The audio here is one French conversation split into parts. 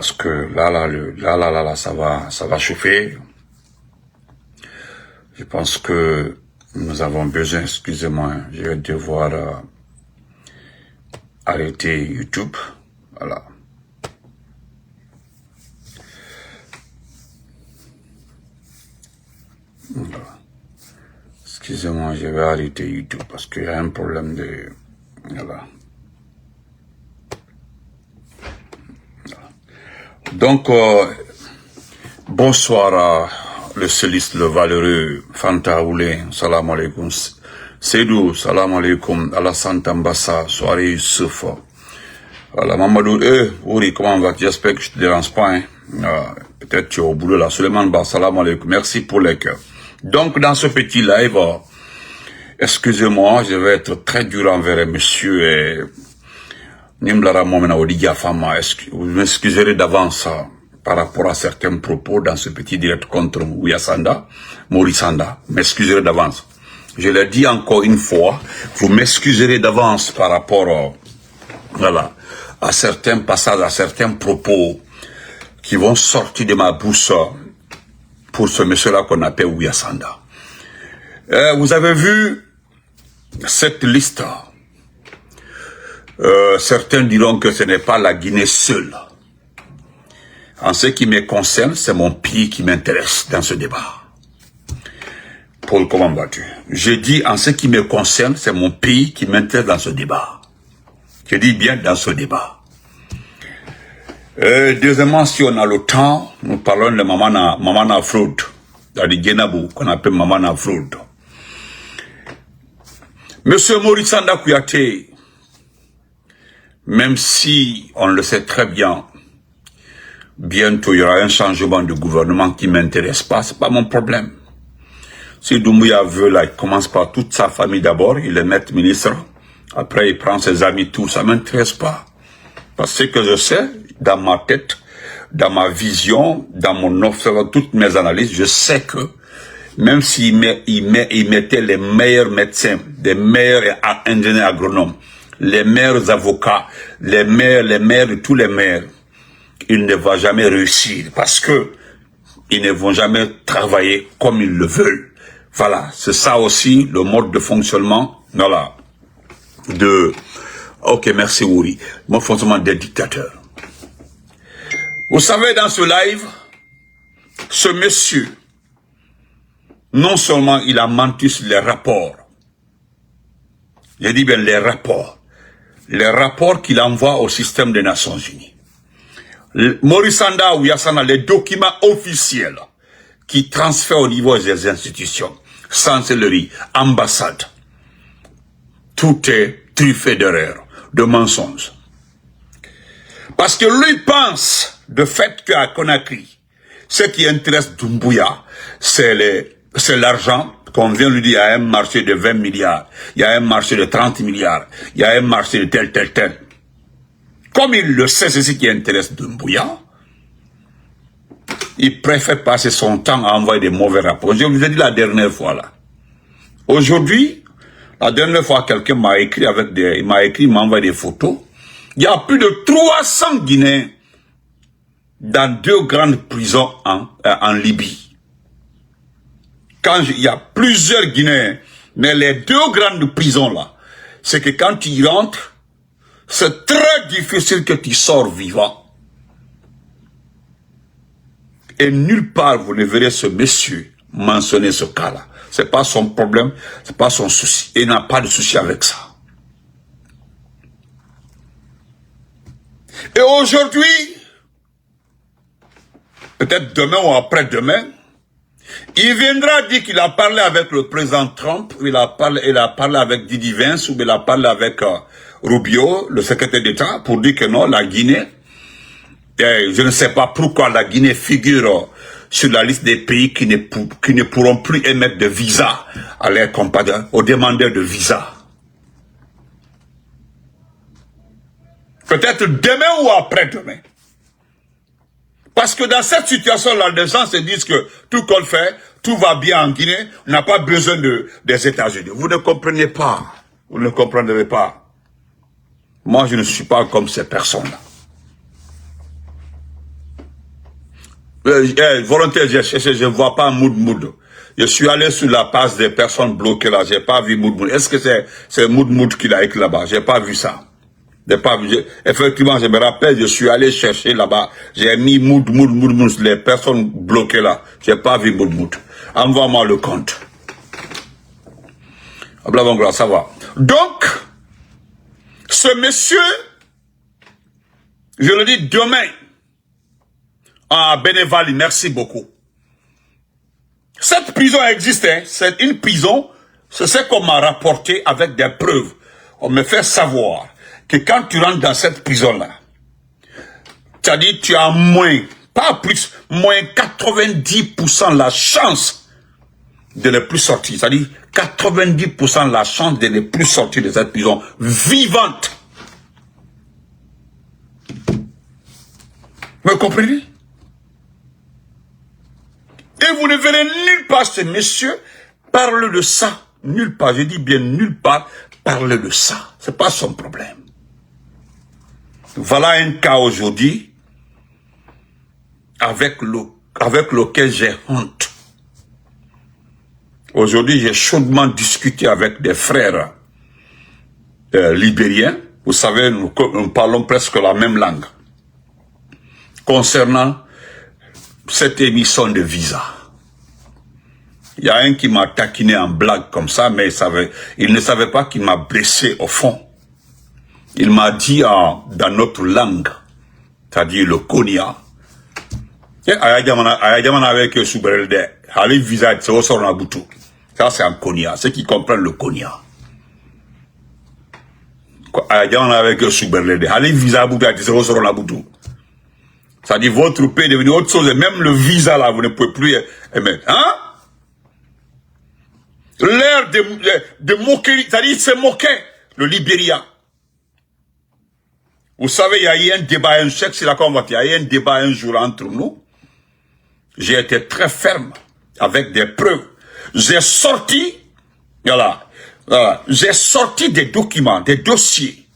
Parce que là, ça va chauffer. Je pense que nous avons besoin, excusez-moi, je vais devoir arrêter YouTube. Voilà. Voilà. Excusez-moi, je vais arrêter YouTube parce qu'il y a un problème de... Voilà. Donc, bonsoir le soliste, le valeureux, Fanta Oulé, salam alaikum. Seydou, salam alaikum. Alassane Tambassa, soirée Youssouf. Voilà, Mamadou, Ouri, comment vas-tu? J'espère que je te dérange pas, hein. Peut-être tu es au boulot là. Suleiman Ba, salam alaikum. Merci pour les cœurs. Donc, dans ce petit live, excusez-moi, je vais être très dur envers monsieur et Nimlara Momena Odigia Fama. Vous m'excuserez d'avance par rapport à certains propos dans ce petit direct contre Ouyasanda, Morisanda. M'excuserez d'avance. Je l'ai dit encore une fois, vous m'excuserez d'avance par rapport voilà, à certains passages, à certains propos qui vont sortir de ma bouche pour ce monsieur-là qu'on appelle Ouyasanda. Vous avez vu cette liste. Certains diront que ce n'est pas la Guinée seule. En ce qui me concerne, c'est mon pays qui m'intéresse dans ce débat. Paul, comment vas-tu? Je dis en ce qui me concerne, c'est mon pays qui m'intéresse dans ce débat. Je dis bien dans ce débat. Deuxièmement, si on a le temps, nous parlons de Mamana Fraud, dans le Guénabou, qu'on appelle Mamana Fraud. Monsieur Morisanda Kouyaté, même si on le sait très bien, bientôt il y aura un changement de gouvernement qui ne m'intéresse pas, c'est pas mon problème. Si Doumbouya veut, là, il commence par toute sa famille d'abord, il est maître ministre, après il prend ses amis, tout, ça ne m'intéresse pas. Parce que je sais, dans ma tête, dans ma vision, dans mon observation, toutes mes analyses, je sais que même s'il mettait les meilleurs médecins, les meilleurs ingénieurs agronomes, les meilleurs avocats, les meilleurs de tous les maires, il ne va jamais réussir parce que ils ne vont jamais travailler comme ils le veulent. Voilà, c'est ça aussi le mode de fonctionnement, voilà, ok, merci Ouri, le mode de fonctionnement des dictateurs. Vous savez, dans ce live, ce monsieur, non seulement il a menti sur les rapports, j'ai dit bien les rapports qu'il envoie au système des Nations Unies. Morisanda ou Yassana, les documents officiels qui transfèrent au niveau des institutions, chancellerie, ambassade, tout est truffé d'erreurs, de mensonges. Parce que lui pense de fait qu'à Conakry, ce qui intéresse Doumbouya, c'est l'argent qu'on vient lui dire, il y a un marché de 20 milliards, il y a un marché de 30 milliards, il y a un marché de tel. Comme il le sait, c'est ce qui intéresse Doumbouya, il préfère passer son temps à envoyer des mauvais rapports. Je vous ai dit la dernière fois là. Aujourd'hui, la dernière fois, quelqu'un m'a écrit il m'a envoyé des photos. Il y a plus de 300 Guinéens dans 2 grandes prisons en Libye. Il y a plusieurs Guinéens, mais les 2 grandes prisons là, c'est que quand tu y rentres, c'est très difficile que tu sors vivant. Et nulle part vous ne verrez ce monsieur mentionner ce cas-là. C'est pas son problème, c'est pas son souci. Il n'a pas de souci avec ça. Et aujourd'hui, peut-être demain ou après-demain, il viendra dire qu'il a parlé avec le président Trump, il a parlé avec Didi Vance, ou il a parlé avec Rubio, le secrétaire d'État, pour dire que non, la Guinée, je ne sais pas pourquoi la Guinée figure sur la liste des pays qui ne pourront plus émettre de visa à leurs compatriotes, aux demandeurs de visa. Peut-être demain ou après-demain. Parce que dans cette situation-là, les gens se disent que tout qu'on fait, tout va bien en Guinée, on n'a pas besoin des États-Unis. Vous ne comprenez pas. Vous ne comprendrez pas. Moi, je ne suis pas comme ces personnes-là. Volontaire, j'ai cherché, je ne vois pas Mood. Je suis allé sur la page des personnes bloquées là, j'ai pas vu Mood. Est-ce que c'est Mood qui l'a écrit là-bas? J'ai pas vu ça. J'ai pas vu. Effectivement, je me rappelle, je suis allé chercher là-bas. J'ai mis Mood, les personnes bloquées là. J'ai pas vu Mood. Envoie-moi le compte. Blablabla, ça va. Donc, ce monsieur, je le dis demain, à Bénévali, merci beaucoup. Cette prison existe, hein? C'est une prison, c'est ce qu'on m'a rapporté avec des preuves. On me fait savoir que quand tu rentres dans cette prison-là, c'est-à-dire tu as pas plus, moins 90% la chance de ne plus sortir. C'est-à-dire 90% la chance de ne plus sortir de cette prison vivante. Vous comprenez? Et vous ne verrez nulle part ce monsieur parler de ça. Nulle part, je dis bien nulle part, parler de ça. C'est pas son problème. Voilà un cas aujourd'hui avec lequel j'ai honte. Aujourd'hui, j'ai chaudement discuté avec des frères libériens. Vous savez, nous parlons presque la même langue. Concernant cette émission de visa. Il y a un qui m'a taquiné en blague comme ça, mais il ne savait pas qu'il m'a blessé au fond. Il m'a dit dans notre langue, c'est-à-dire le Konya, avec Soubrelde, allez visa, c'est au sort Nabutu. Ça c'est en Konya, ceux qui comprennent le Konya. Avec Soubrelde, allez visa, c'est au sort Nabutu. C'est-à-dire votre pays est devenu autre chose, et même le visa là, vous ne pouvez plus émettre. Hein? L'air de moquerie, c'est-à-dire c'est moqué, le Libéria. Vous savez, il y a eu un débat, il y a eu un débat un jour entre nous. J'ai été très ferme, avec des preuves. J'ai sorti, j'ai sorti des documents, des dossiers.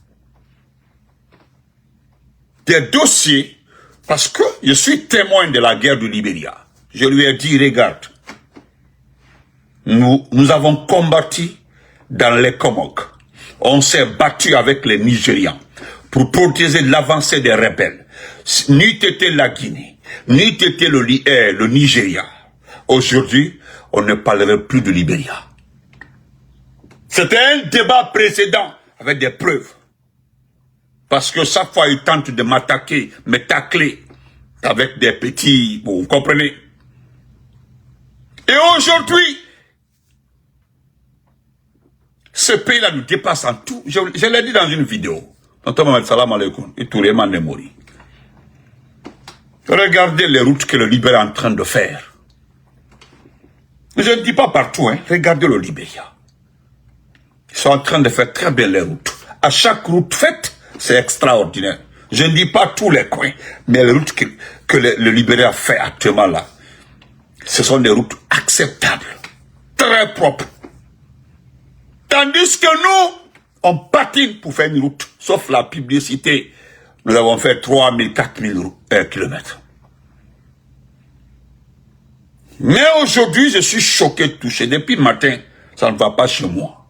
Des dossiers, parce que je suis témoin de la guerre du Libéria. Je lui ai dit, regarde, nous avons combattu dans les Komok. On s'est battu avec les Nigérians pour protéger l'avancée des rebelles. Ni était la Guinée, ni était le Nigeria. Aujourd'hui, on ne parlerait plus de Libéria. C'était un débat précédent avec des preuves. Parce que chaque fois, ils tentent de m'attaquer, me tacler avec des petits... Bon, vous comprenez? Et aujourd'hui, ce pays-là nous dépasse en tout. Je l'ai dit dans une vidéo. Regardez les routes que le Libéria est en train de faire. Je ne dis pas partout, hein. Regardez le Libéria. Ils sont en train de faire très bien les routes. À chaque route faite, c'est extraordinaire. Je ne dis pas tous les coins, mais les routes que le Libéria fait actuellement là, ce sont des routes acceptables, très propres. Tandis que nous, on patine pour faire une route, sauf la publicité. Nous avons fait 3000, 4000 kilomètres. Mais aujourd'hui, je suis choqué, touché. Depuis le matin, ça ne va pas chez moi.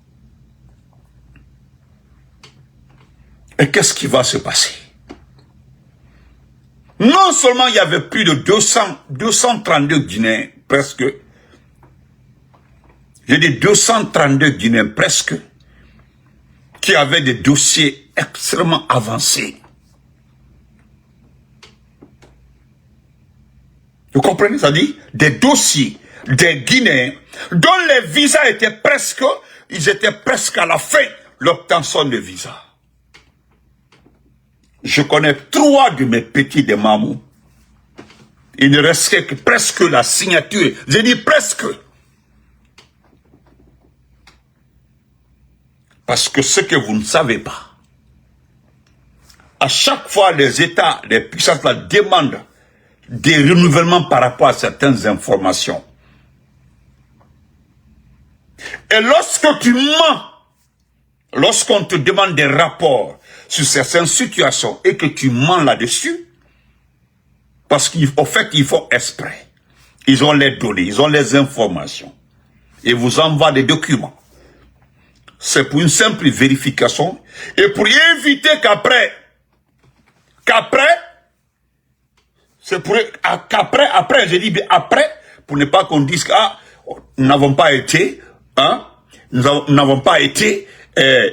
Et qu'est-ce qui va se passer? Non seulement il y avait plus de 232 Guinéens, presque. J'ai dit 232 Guinéens, presque, qui avaient des dossiers extrêmement avancés. Vous comprenez? Ça dit des dossiers des Guinéens dont les visas étaient presque, ils étaient presque à la fin, l'obtention de visas. Je connais 3 de mes petits de Mamou. Il ne restait que presque la signature. J'ai dit presque. Parce que ce que vous ne savez pas, à chaque fois les États, les puissances la demandent des renouvellements par rapport à certaines informations. Et lorsque tu mens, lorsqu'on te demande des rapports sur certaines situations et que tu mens là-dessus, Parce qu'au fait, ils font exprès. Ils ont les données, ils ont les informations. Et vous envoient des documents. C'est pour une simple vérification. Et pour éviter qu'après, c'est pour qu'après, je dis bien après, pour ne pas qu'on dise que nous n'avons pas été, nous n'avons pas été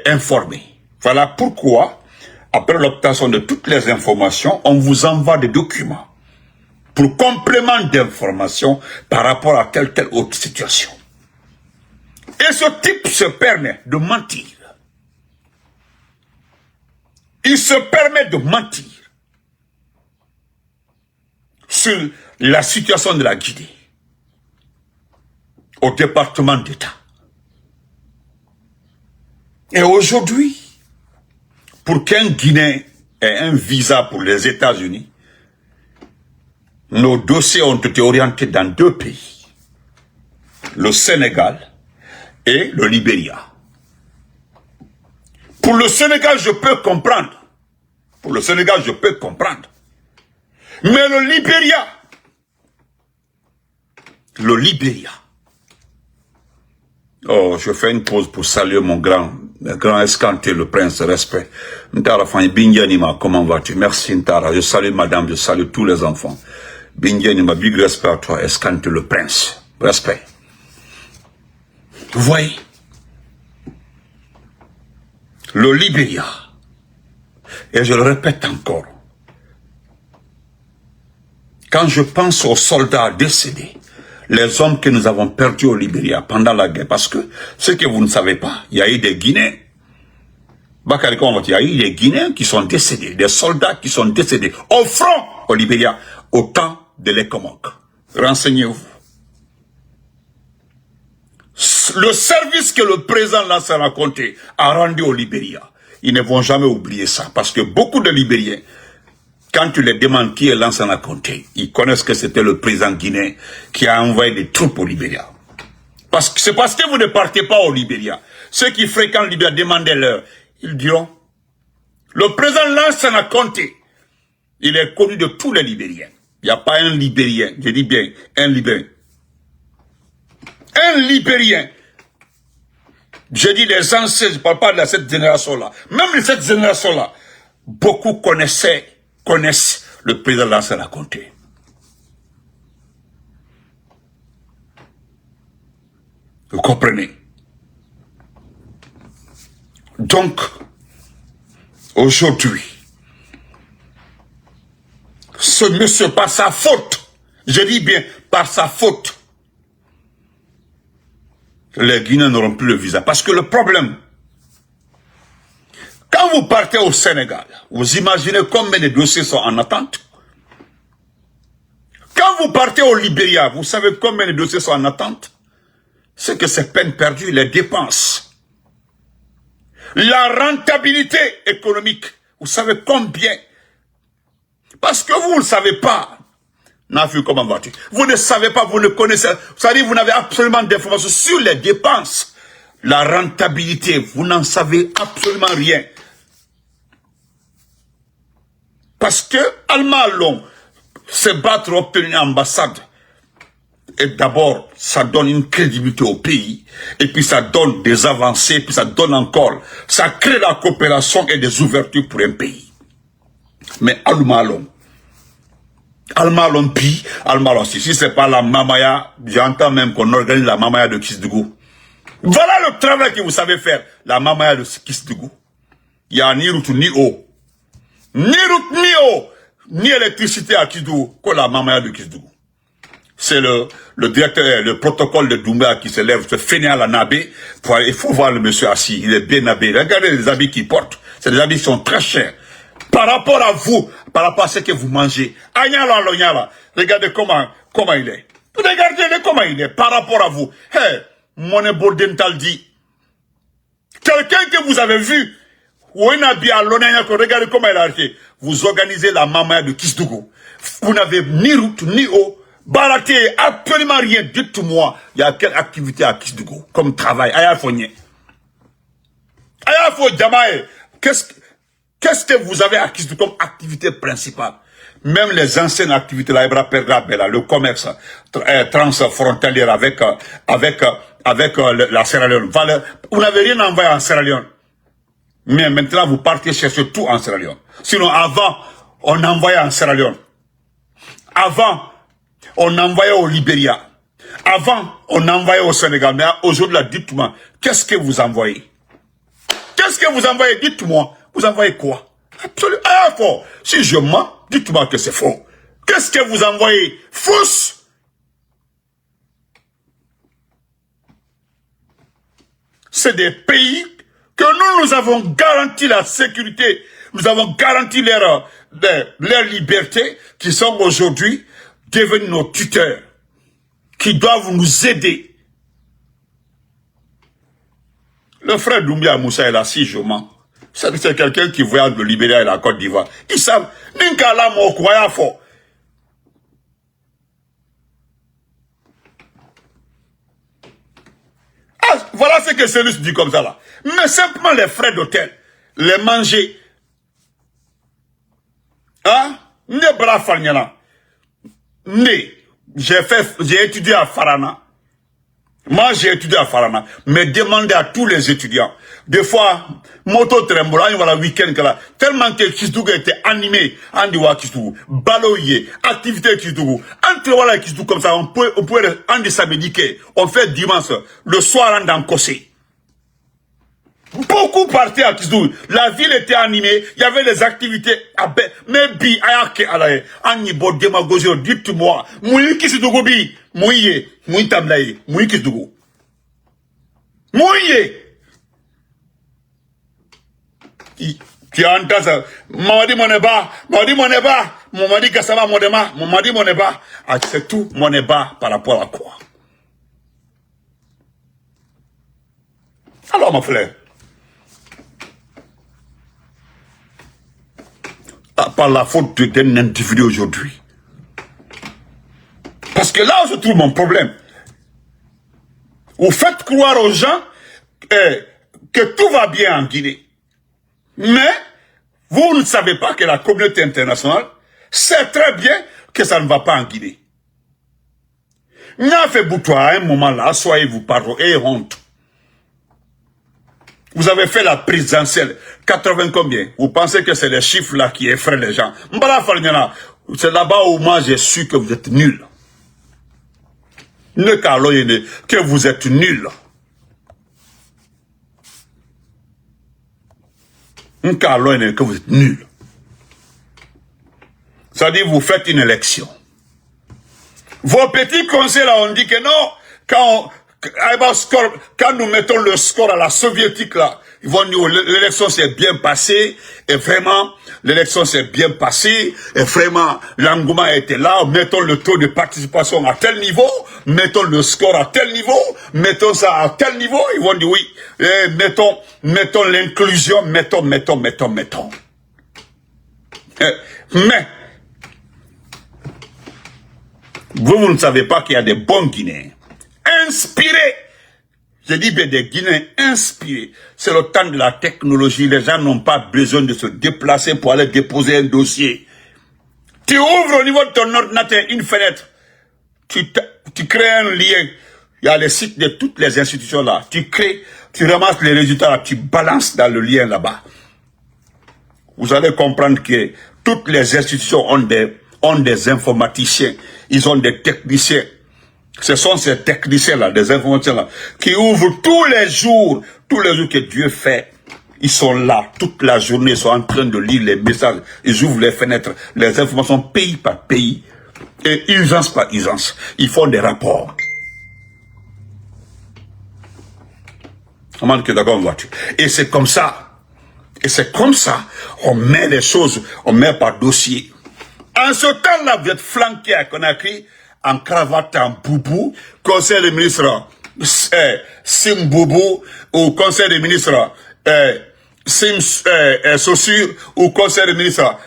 informés. Voilà pourquoi, après l'obtention de toutes les informations, on vous envoie des documents pour complément d'information par rapport à telle autre situation. Et ce type se permet de mentir. Il se permet de mentir sur la situation de la Guinée au département d'État. Et aujourd'hui, pour qu'un Guinéen ait un visa pour les États-Unis, nos dossiers ont été orientés dans 2 pays, le Sénégal et le Libéria. Pour le Sénégal, je peux comprendre. Pour le Sénégal, je peux comprendre. Mais le Libéria. Oh, je fais une pause pour saluer mon grand escanté, le prince, respect. Ntara Fanny Binyanima, comment vas-tu? Merci Ntara, je salue madame, je salue tous les enfants. Binyanima, big respect à toi, escanté, le prince. Respect. Vous voyez? Le Libéria. Et je le répète encore. Quand je pense aux soldats décédés, les hommes que nous avons perdus au Libéria pendant la guerre, parce que ce que vous ne savez pas, il y a eu des Guinéens, il y a eu des Guinéens qui sont décédés, des soldats qui sont décédés au front au Libéria, au temps de l'Ecomog. Renseignez-vous. Le service que le président Lansana Conté a rendu au Libéria, ils ne vont jamais oublier ça, parce que beaucoup de Libériens, quand tu les demandes qui est Lansana Conté, ils connaissent que c'était le président guinéen qui a envoyé des troupes au Libéria. C'est parce que vous ne partez pas au Libéria. Ceux qui fréquentent le Libéria, demandez-leur. Ils diront, le président Lansana Conté, il est connu de tous les Libériens. Il n'y a pas un Libérien, je dis bien, un Libérien. Un Libérien. Je dis les anciens, je ne parle pas de cette génération-là. Même de cette génération-là, beaucoup connaissent le président Lansana Conté. Vous comprenez? Donc, aujourd'hui, ce monsieur, par sa faute, je dis bien par sa faute, les Guinéens n'auront plus le visa. Parce que le problème, quand vous partez au Sénégal, vous imaginez combien de dossiers sont en attente? Quand vous partez au Libéria, vous savez combien de dossiers sont en attente? C'est que c'est peine perdue, les dépenses. La rentabilité économique, vous savez combien? Parce que vous ne savez pas. Comment vas-tu? Vous ne savez pas, vous ne connaissez, c'est-à-dire vous n'avez absolument d'informations sur les dépenses. La rentabilité, vous n'en savez absolument rien. Parce que Allemand long, se battre obtenir une ambassade, et d'abord, ça donne une crédibilité au pays, et puis ça donne des avancées, puis ça donne encore, ça crée la coopération et des ouvertures pour un pays. Mais Allemand long, si c'est pas la Mamaya, j'entends même qu'on organise la Mamaya de Kisdougou. Voilà le travail que vous savez faire, la Mamaya de Kisdougou. Il y a ni route ni eau. Ni route ni eau, ni électricité à Kisdougou, que la Mamaya de Kisdougou. C'est le directeur, le protocole de Doumbouya qui se lève, se fainéant à la nabé. Il faut voir le monsieur assis, il est bien nabé. Regardez les habits qu'il porte. C'est des habits qui sont très chers. Par rapport à vous, par rapport à ce que vous mangez. Regardez comment il est. Regardez comment il est par rapport à vous. Hey, mon Bordental dit, quelqu'un que vous avez vu, regardez comment il a arrêté. Vous organisez la Mamaya de Kisdougou. Vous n'avez ni route, ni eau. Baraté, absolument rien. Dites-moi, il y a quelle activité à Kisdougou comme travail? Qu'est-ce que vous avez à Kisdougou comme activité principale? même les anciennes activités, là, le commerce transfrontalier avec la Sierra Leone. Vous n'avez rien envoyé en Sierra Leone. Mais maintenant, vous partez chercher tout en Sierra Leone. Sinon, avant, on envoyait en Sierra Leone. Avant, on envoyait au Libéria. Avant, on envoyait au Sénégal. Mais aujourd'hui, dites-moi, qu'est-ce que vous envoyez? Qu'est-ce que vous envoyez? Dites-moi. Vous envoyez quoi? Absolument. Ah, faux. Si je mens, dites-moi que c'est faux. Qu'est-ce que vous envoyez? Fausse. C'est des pays que nous avons garanti la sécurité, nous avons garanti leur liberté, qui sont aujourd'hui devenus nos tuteurs, qui doivent nous aider. Le frère Doumbia Moussa est là, si je mens. C'est quelqu'un qui voyage le Libéria et la Côte d'Ivoire. Ils savent, Ninkala Mokwaya fort. Ah, voilà ce que Célus dit comme ça là. Mais simplement les frais d'hôtel, les manger. Hein? Ne bra fanyana. Ne. J'ai étudié à Farana. Moi, j'ai étudié à Farana. Mais demandez à tous les étudiants. Des fois, moto trembola, voilà, week-end, tellement que Kisdougou était animé, Andiwa Kisdougou, baloye, activité Kisdougou. Entre voilà Kisdougou comme ça, on peut, Andi samedi, on fait dimanche, le soir, en Kossé. Beaucoup partaient à Kisdougou. La ville était animée, il y avait des activités, mais bi, ayake, alaye, Anibo, démagogie, dites-moi, Mouyi Kisdougou bi, Mouye, Mouyi Tamlaye, Mouyi Kisdougou. Mouye! Tu entends ça? Mamadi Moneba, Mamadi Gassama Monema, Mamadi Moneba. Ah, c'est tout Moneba par rapport à quoi? Alors, mon frère, par la faute d'un individu aujourd'hui. Parce que là où se trouve mon problème, vous faites croire aux gens que tout va bien en Guinée. Mais, vous ne savez pas que la communauté internationale sait très bien que ça ne va pas en Guinée. N'a fait boutoir à un moment là, soyez-vous pardon et honte. Vous avez fait la présidentielle, 80 combien? Vous pensez que c'est les chiffres là qui effraient les gens? C'est là-bas où moi j'ai su que vous êtes nuls. Ne caloyez que vous êtes nuls. Que vous êtes nuls. Ça dit, vous faites une élection. Vos petits conseils là, on dit que non, quand nous mettons le score à la soviétique là, ils vont dire l'élection s'est bien passée, et vraiment, l'élection s'est bien passée, et vraiment, l'engouement était là, mettons le taux de participation à tel niveau, mettons le score à tel niveau, mettons ça à tel niveau, ils vont dire oui, et mettons l'inclusion, mettons. Mais, vous ne savez pas qu'il y a des bons Guinéens, inspirés. Je dis bien des Guinéens inspirés. C'est le temps de la technologie. Les gens n'ont pas besoin de se déplacer pour aller déposer un dossier. Tu ouvres au niveau de ton ordinateur une fenêtre. Tu crées un lien. Il y a les sites de toutes les institutions là. Tu crées, tu ramasses les résultats là, tu balances dans le lien là-bas. Vous allez comprendre que toutes les institutions ont des informaticiens. Ils ont des techniciens. Ce sont ces techniciens-là, des informaticiens-là, qui ouvrent tous les jours que Dieu fait. Ils sont là, toute la journée, ils sont en train de lire les messages. Ils ouvrent les fenêtres, les informations pays par pays, et urgence par urgence. Ils font des rapports. Et c'est comme ça. On met les choses, on met par dossier. En ce temps-là, vous êtes flanqué à Conakry, en cravate, en boubou, conseil des ministres Sim Boubou, ou conseil des ministres Sim Saussure, ou conseil des ministres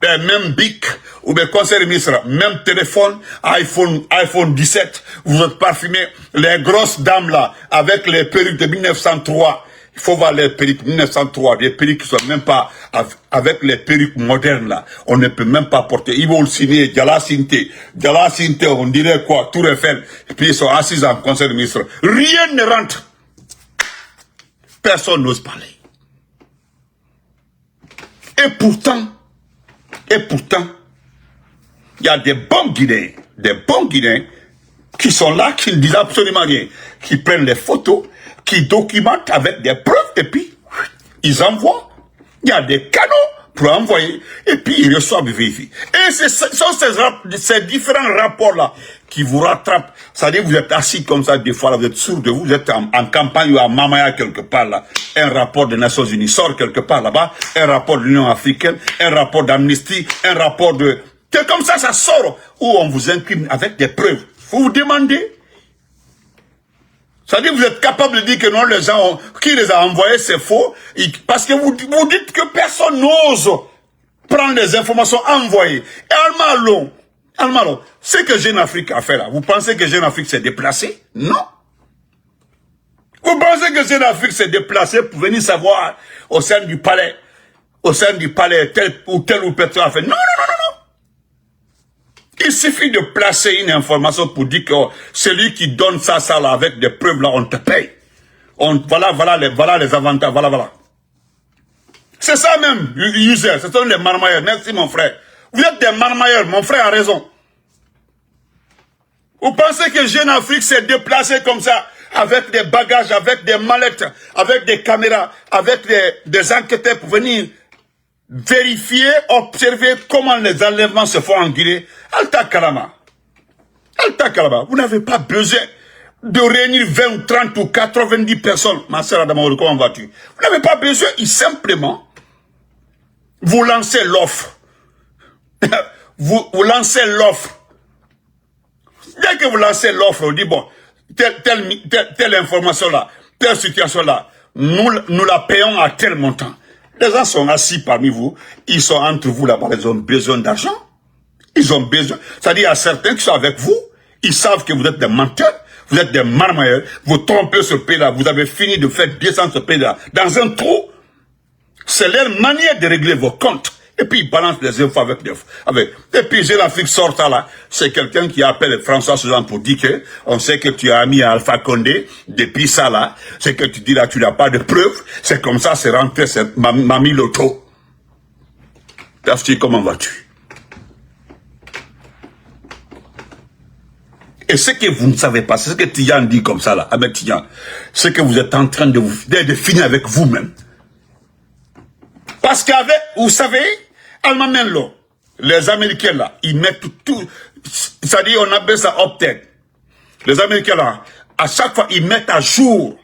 même Bic, ou bien conseil des ministres, même téléphone, iPhone 17, vous êtes parfumé, les grosses dames là, avec les perruques de 1903, Il faut voir les perruques 1903, des perruques qui sont même pas avec les perruques modernes là. On ne peut même pas porter. Ils vont signer Diala Sinte, on dirait quoi, Tour Eiffel. Et puis ils sont assis en conseil de ministre. Rien ne rentre. Personne n'ose parler. Et pourtant, il y a des bons Guinéens qui sont là, qui ne disent absolument rien, qui prennent les photos, qui documentent avec des preuves, et puis ils envoient. Il y a des canaux pour envoyer, et puis ils reçoivent, ils vérifient. Et ce sont ces différents rapports-là qui vous rattrapent. C'est-à-dire vous êtes assis comme ça, des fois, là, vous êtes sourd de vous êtes en campagne ou à Mamaya quelque part là. Un rapport des Nations Unies sort quelque part là-bas, un rapport de l'Union africaine, un rapport d'Amnesty, un rapport de... C'est comme ça sort, où on vous incrimine avec des preuves. Vous vous demandez. C'est-à-dire que vous êtes capable de dire que non, les gens qui les a envoyés, c'est faux. Parce que vous dites que personne n'ose prendre les informations envoyées. Et Almalon, ce que Jeune Afrique a fait là, vous pensez que Jeune Afrique s'est déplacé? Non. Vous pensez que Jeune Afrique s'est déplacé pour venir savoir au sein du palais, tel ou personne a fait? Non. Il suffit de placer une information pour dire que celui qui donne ça là, avec des preuves là, on te paye. Voilà les avantages, voilà. C'est ça même, user, ce sont les marmailleurs. Merci mon frère. Vous êtes des marmailleurs, mon frère a raison. Vous pensez que Jeune Afrique s'est déplacé comme ça, avec des bagages, avec des mallettes, avec des caméras, avec des enquêteurs pour venir vérifier, observer comment les enlèvements se font en Guinée? Alta Kalama, vous n'avez pas besoin de réunir 20, 30 ou 90 personnes. Ma sœur Adamaoulou, comment vas-tu? Vous n'avez pas besoin, simplement, vous lancez l'offre. vous lancez l'offre. Dès que vous lancez l'offre, vous dites, bon, telle information-là, telle situation-là, nous la payons à tel montant. Les gens sont assis parmi vous, ils sont entre vous là-bas, ils ont besoin d'argent. Ils ont besoin, c'est-à-dire il y a certains qui sont avec vous, ils savent que vous êtes des menteurs, vous êtes des marmailleurs, vous trompez ce pays-là, vous avez fini de faire descendre ce pays-là dans un trou. C'est leur manière de régler vos comptes. Et puis ils balancent les infos et puis Jeune Afrique sort ça là, c'est quelqu'un qui appelle François Suzanne pour dire que on sait que tu as mis Alpha Condé depuis ça là, c'est que tu dis là tu n'as pas de preuves, c'est comme ça, c'est rentré, c'est Mami Loto. Dafti, comment vas-tu? Et ce que vous ne savez pas, c'est ce que Tiyan dit comme ça là, Ahmed Tiyan, c'est que vous êtes en train de finir avec vous-même. Parce qu'avec, vous savez, Almamenlo, les Américains là, ils mettent tout, c'est-à-dire on appelle ça update. Les Américains là, à chaque fois, ils mettent à jour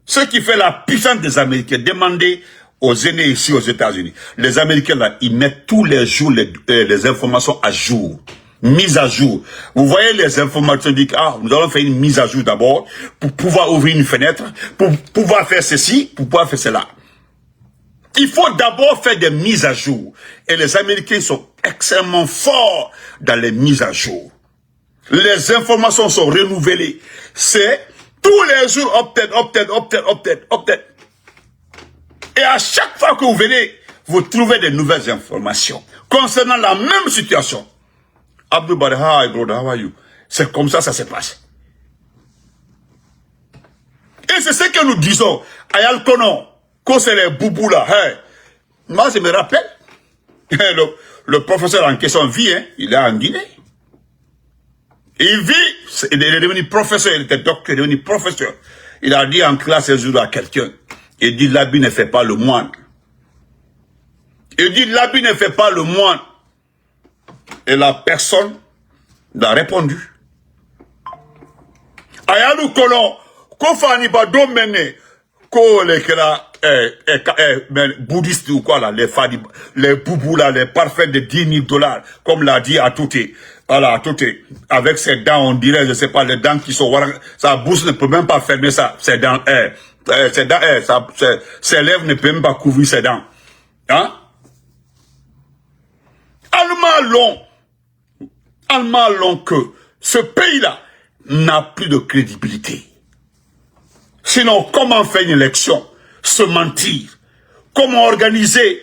ce qui fait la puissance des Américains. Demandez aux aînés ici aux États-Unis. Les Américains là, ils mettent tous les jours les informations à jour. Mise à jour. Vous voyez les informations disent nous allons faire une mise à jour d'abord pour pouvoir ouvrir une fenêtre, pour pouvoir faire ceci, pour pouvoir faire cela. Il faut d'abord faire des mises à jour. Et les Américains sont extrêmement forts dans les mises à jour. Les informations sont renouvelées. C'est tous les jours update. Et à chaque fois que vous venez, vous trouvez des nouvelles informations concernant la même situation. Abdou Bari, hi brother, how are you? C'est comme ça se passe. Et c'est ce que nous disons. Ayal Kono, quand c'est les boubous là, moi je me rappelle, le professeur en question vit, il est en Guinée. Il vit, il est devenu professeur, il était docteur, il est devenu professeur. Il a dit en classe un jour à quelqu'un, il dit l'habit ne fait pas le moine. Il dit l'habit ne fait pas le moine. Et la personne a répondu. Ayalou Kolon, Kofani Bado Mene, Ko les bouddhistes ou quoi là, les boubous là, les parfaits de 10 000 $, comme l'a dit Atouté. Voilà, Atouté. Avec ses dents, on dirait, je sais pas, les dents qui sont, sa bouche ne peut même pas fermer ça, ses dents, ses lèvres ne peuvent même pas couvrir ses dents. Hein? Allemand long que ce pays-là n'a plus de crédibilité. Sinon, comment faire une élection? Se mentir. Comment organiser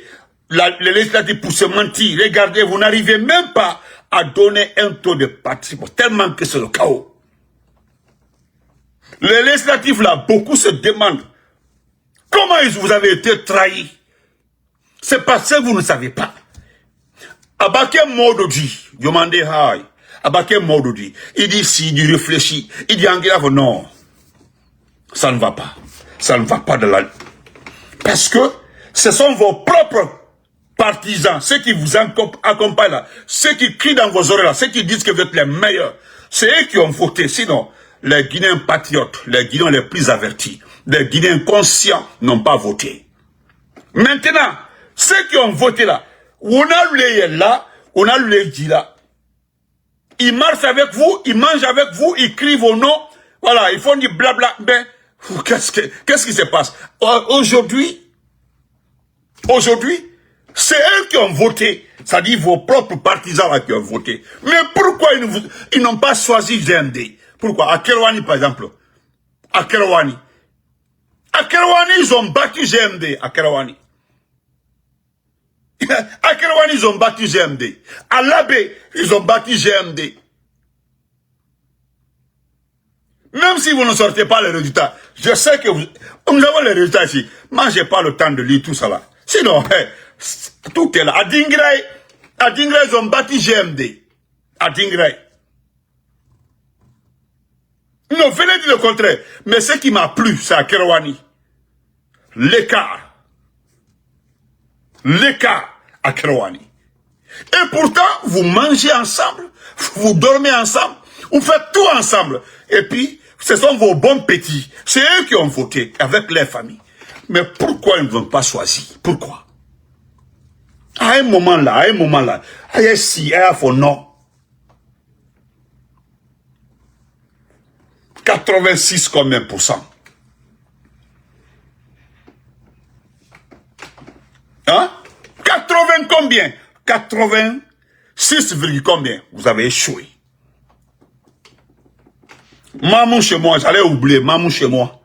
les législatives pour se mentir? Regardez, vous n'arrivez même pas à donner un taux de participation, tellement que c'est le chaos. Les législatives, là, beaucoup se demandent comment vous avez été trahis. C'est parce que vous ne savez pas. Abaké Mododi, demandez Haï. Abaké Mododi, il dit si, il réfléchit, il dit Angela, non, ça ne va pas. Ça ne va pas de la... Parce que ce sont vos propres partisans, ceux qui vous accompagnent là, ceux qui crient dans vos oreilles là, ceux qui disent que vous êtes les meilleurs. C'est eux qui ont voté. Sinon, les Guinéens patriotes, les Guinéens les plus avertis, les Guinéens conscients n'ont pas voté. Maintenant, ceux qui ont voté là, on a le là, on a le dit là. Ils marchent avec vous, ils mangent avec vous, ils crient vos noms. Voilà, ils font du blabla. Ben, qu'est-ce qui se passe? Aujourd'hui, c'est eux qui ont voté. C'est-à-dire vos propres partisans là qui ont voté. Mais pourquoi ils n'ont pas choisi GMD? Pourquoi? À Kerouani, par exemple. À Kerouani. À Kerouani, ils ont battu GMD. À Kerouani. À Kerouani, ils ont battu GMD. À Labé, ils ont battu GMD. Même si vous ne sortez pas les résultats, je sais que nous avons les résultats ici. Moi, je n'ai pas le temps de lire tout ça là. Sinon, tout est là. À Dingrey, ils ont battu GMD. À Dingrey. Non, venez dire le contraire. Mais ce qui m'a plu, c'est à Kerouani. L'écart. L'écart à Kerouani. Et pourtant, vous mangez ensemble, vous dormez ensemble, vous faites tout ensemble. Et puis, ce sont vos bons petits. C'est eux qui ont voté avec les familles. Mais pourquoi ils ne vont pas choisir? Pourquoi? À un moment là, il y a si, il y a faux non. 86 combien pour cent? Hein? 80 combien? 86, combien? Vous avez échoué. Maman chez moi, j'allais oublier, maman chez moi.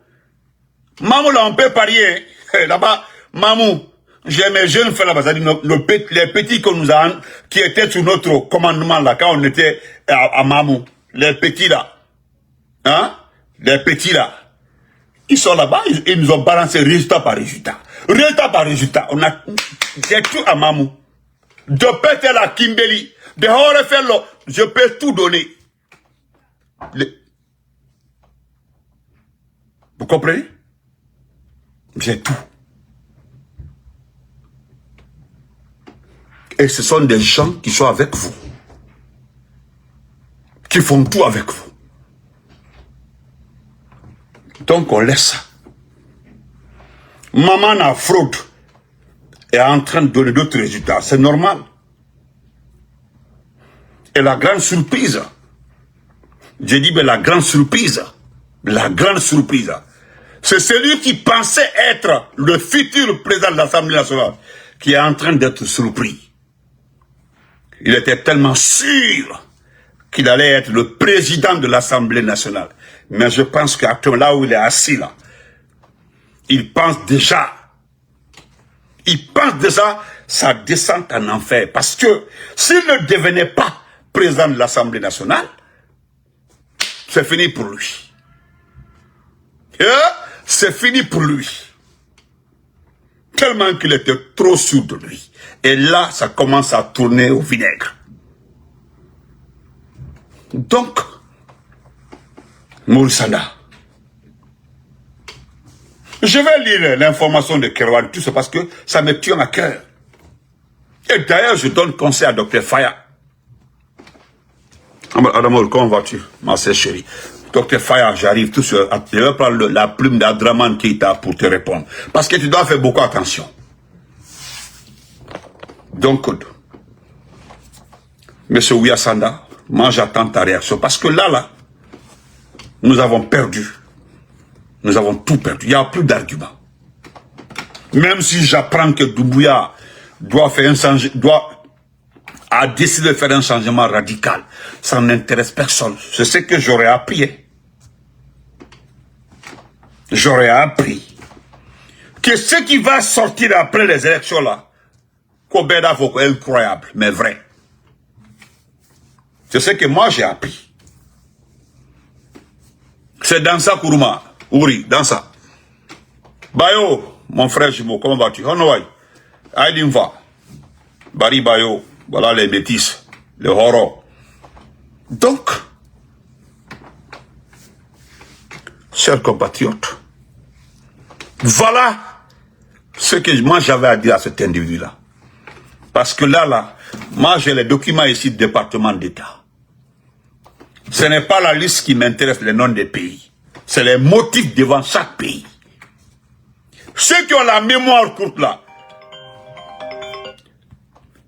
Maman là, on peut parier. Là-bas, maman, j'ai mes jeunes frères là-bas, les petits que nous avons, qui étaient sous notre commandement là, quand on était à Mamou. Les petits là. Hein? Les petits là. Ils sont là-bas, ils nous ont balancé résultat par résultat. Résultat par résultat. On a, j'ai tout à Mamou. De Péter la Kimbeli, de Horefello, je peux tout donner. Vous comprenez? J'ai tout. Et ce sont des gens qui sont avec vous. Qui font tout avec vous. Donc on laisse ça. Maman a fraude. Est en train de donner d'autres résultats. C'est normal. Et la grande surprise. J'ai dit, mais la grande surprise. La grande surprise. C'est celui qui pensait être le futur président de l'Assemblée nationale qui est en train d'être surpris. Il était tellement sûr qu'il allait être le président de l'Assemblée nationale. Mais je pense qu'actuellement, là où il est assis, là, il pense déjà sa descente en enfer. Parce que s'il ne devenait pas président de l'Assemblée nationale, c'est fini pour lui. C'est fini pour lui. Tellement qu'il était trop sûr de lui. Et là, ça commence à tourner au vinaigre. Donc, Moussana, je vais lire l'information de Kerouani, tout ça parce que ça me tient à cœur. Et d'ailleurs, je donne conseil à Dr Faya. Adamo, comment vas-tu, ma sœur chérie? Dr Faya, j'arrive tout seul. Je vais prendre la plume d'Adraman Keita pour te répondre. Parce que tu dois faire beaucoup attention. Donc, Monsieur Ouyasanda, moi j'attends ta réaction. Parce que là, nous avons perdu. Nous avons tout perdu. Il n'y a plus d'arguments. Même si j'apprends que Doumbouya a décidé de faire un changement radical, ça n'intéresse personne. C'est ce que j'aurais appris. j'aurais appris que ce qui va sortir après les élections là, Kobeda Foko est incroyable, mais vrai. C'est ce que moi j'ai appris. C'est dans ça, Kourouma. Ouri, dans ça. Bayo, mon frère Jimo, comment vas-tu? Honoï, Aïdimva, Bari Bayo, voilà les métis, les horreurs. Donc, chers compatriotes, voilà ce que moi j'avais à dire à cet individu-là. Parce que là, moi j'ai les documents ici du département d'État. Ce n'est pas la liste qui m'intéresse, les noms des pays. C'est les motifs devant chaque pays. Ceux qui ont la mémoire courte là,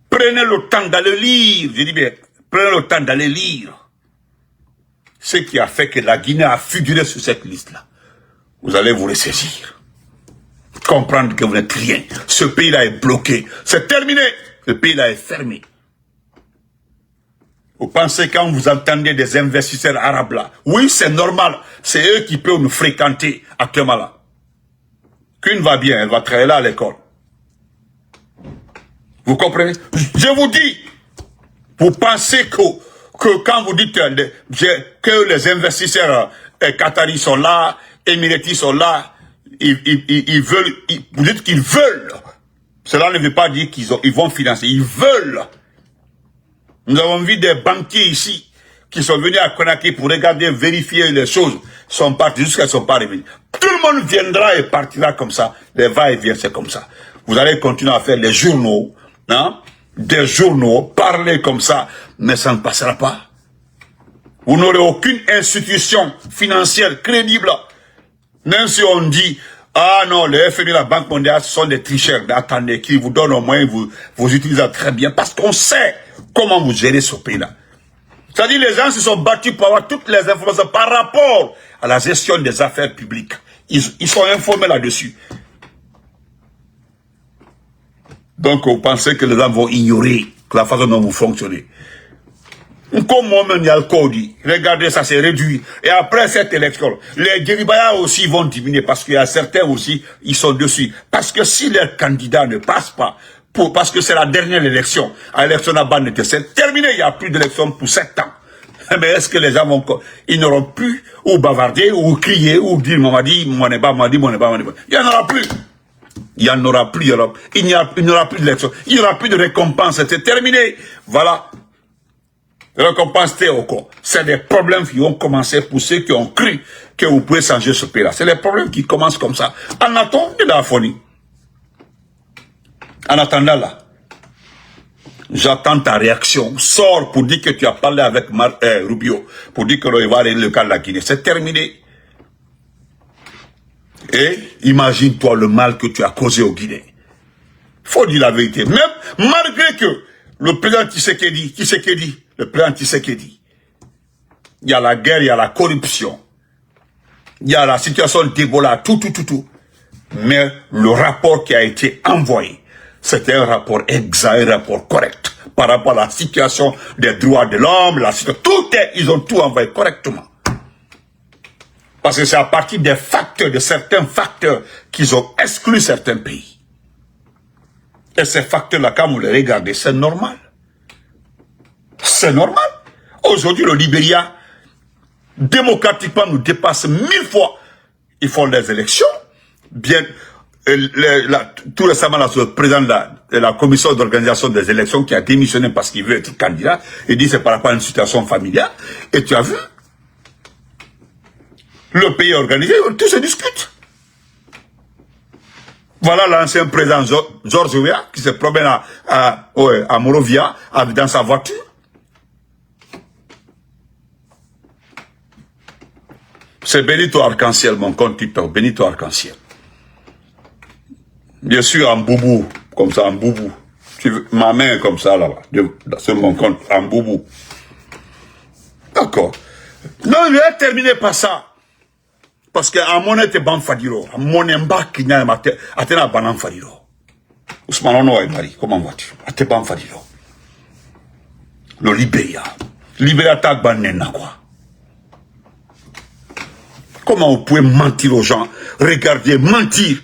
prenez le temps d'aller lire, je dis bien, prenez le temps d'aller lire ce qui a fait que la Guinée a figuré sur cette liste-là. Vous allez vous ressaisir. Comprendre que vous n'êtes rien. Ce pays-là est bloqué. C'est terminé. Ce pays-là est fermé. Vous pensez quand vous entendez des investisseurs arabes là, oui, c'est normal. C'est eux qui peuvent nous fréquenter actuellement là. Qu'une va bien, elle va travailler là à l'école. Vous comprenez? Je vous dis, vous pensez que quand vous dites que les investisseurs qataris sont là, émiratis sont là, ils veulent, vous dites qu'ils veulent. Cela ne veut pas dire qu'ils vont financer, ils veulent. Nous avons vu des banquiers ici qui sont venus à Conakry pour regarder, vérifier les choses, sont partis jusqu'à ce qu'ils ne sont pas revenus. Tout le monde viendra et partira comme ça. Les va-et-vient, c'est comme ça. Vous allez continuer à faire les journaux, hein, des journaux, parler comme ça, mais ça ne passera pas. Vous n'aurez aucune institution financière crédible. Même si on dit, ah non, le FMI, la Banque mondiale, ce sont des tricheurs. Attendez, qui vous donnent au moins, vous utilisez très bien, parce qu'on sait comment vous gérez ce pays-là. C'est-à-dire, les gens se sont battus pour avoir toutes les informations par rapport à la gestion des affaires publiques. Ils sont informés là-dessus. Donc, vous pensez que les gens vont ignorer la façon dont vous fonctionnez. Comme moi-même, dit, regardez, ça s'est réduit. Et après cette élection, les Djeribaya aussi vont diminuer parce qu'il y a certains aussi, ils sont dessus. Parce que si les candidats ne passent pas, parce que c'est la dernière élection, à l'élection là-bas, c'est terminé, il n'y a plus d'élection pour 7 ans. Mais est-ce que les gens vont, ils n'auront plus, ou bavarder, ou crier, ou dire, mon dit, mon n'est pas, mon dit, mon n'est pas, mon n'est pas. Il n'y en aura plus. Il n'y en aura plus, il n'y aura plus d'élection. Il n'y aura plus de récompense, c'est terminé. Voilà. Récompense Théoko. C'est des problèmes qui ont commencé pour ceux qui ont cru que vous pouvez changer ce pays-là. C'est les problèmes qui commencent comme ça. En attendant de la folie. En attendant là, j'attends ta réaction. Sors pour dire que tu as parlé avec Rubio, pour dire qu'il va aller le cas de la Guinée. C'est terminé. Et imagine-toi le mal que tu as causé au Guinée. Il faut dire la vérité. Même malgré que le président Tshisekedi, le président Tshisekedi, il y a la guerre, il y a la corruption, il y a la situation d'Ebola, tout. Mais le rapport qui a été envoyé, c'était un rapport exact, un rapport correct par rapport à la situation des droits de l'homme, la situation, ils ont tout envoyé correctement. Parce que c'est à partir des facteurs, de certains facteurs, qu'ils ont exclu certains pays. Et ces facteurs-là, quand vous les regardez, c'est normal. C'est normal. Aujourd'hui, le Libéria, démocratiquement, nous dépasse 1000 fois. Ils font des élections. Bien, tout récemment, le président de la commission d'organisation des élections qui a démissionné parce qu'il veut être candidat, il dit c'est par rapport à une situation familiale. Et tu as vu, le pays est organisé, tout se discute. Voilà l'ancien président Georges Weah qui se promène à Morovia dans sa voiture. C'est Benito Arc-en-Ciel, mon compte TikTok, Benito Arc-en-Ciel. Bien sûr, en boubou, comme ça, en boubou. Ma main comme ça, là-bas, sur mon compte, en boubou. D'accord. Non, je vais terminer par ça. Parce que à mon été ban fadiro, à mon emba qui n'a pas atteint banan fadiro. Ousmane Ono est Paris, comment vas-tu? Ate ban fadiro. Le Libéria. Libéria tag ban nenna quoi. Comment vous pouvez mentir aux gens? Regardez, mentir.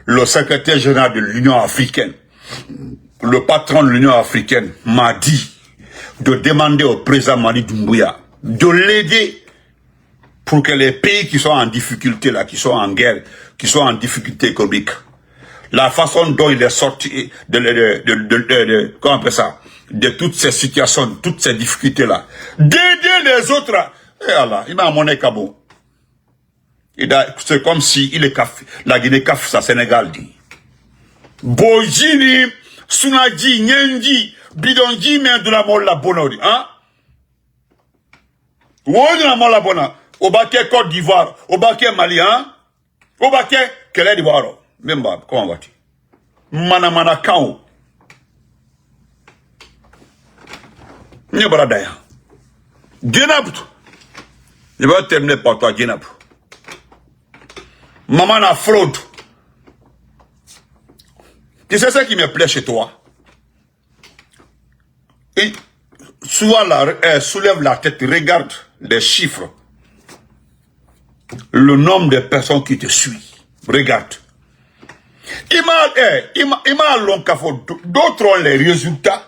Le secrétaire général de l'Union africaine, le patron de l'Union africaine m'a dit de demander au président Mali Doumbouya de l'aider pour que les pays qui sont en difficulté, là, qui sont en guerre, qui sont en difficulté économique, la façon dont il est sorti comment on appelle ça, de toutes ces situations, de toutes ces difficultés-là, d'aider les autres. Et Allah, il m'a monnaie Cabo. C'est comme si il est la Guinée Caf, ça, Sénégal dit. Bojini, Sunaji, Nyendi, Bidonji, mais de la mort la bonne, hein? Ou de la mort la bonne, au baquet Côte d'Ivoire, au baquet Mali, hein? Au baquet, quel est d'Ivoire? Même pas, comment va-t-il? Mana Kao. Nyebaradaya. Djenabut. Je vais terminer par toi, Djenab. Maman a fraude. Tu sais ce qui me plaît chez toi? Et soulève la tête, regarde les chiffres. Le nombre de personnes qui te suivent. Regarde. Il m'a long café. D'autres ont les résultats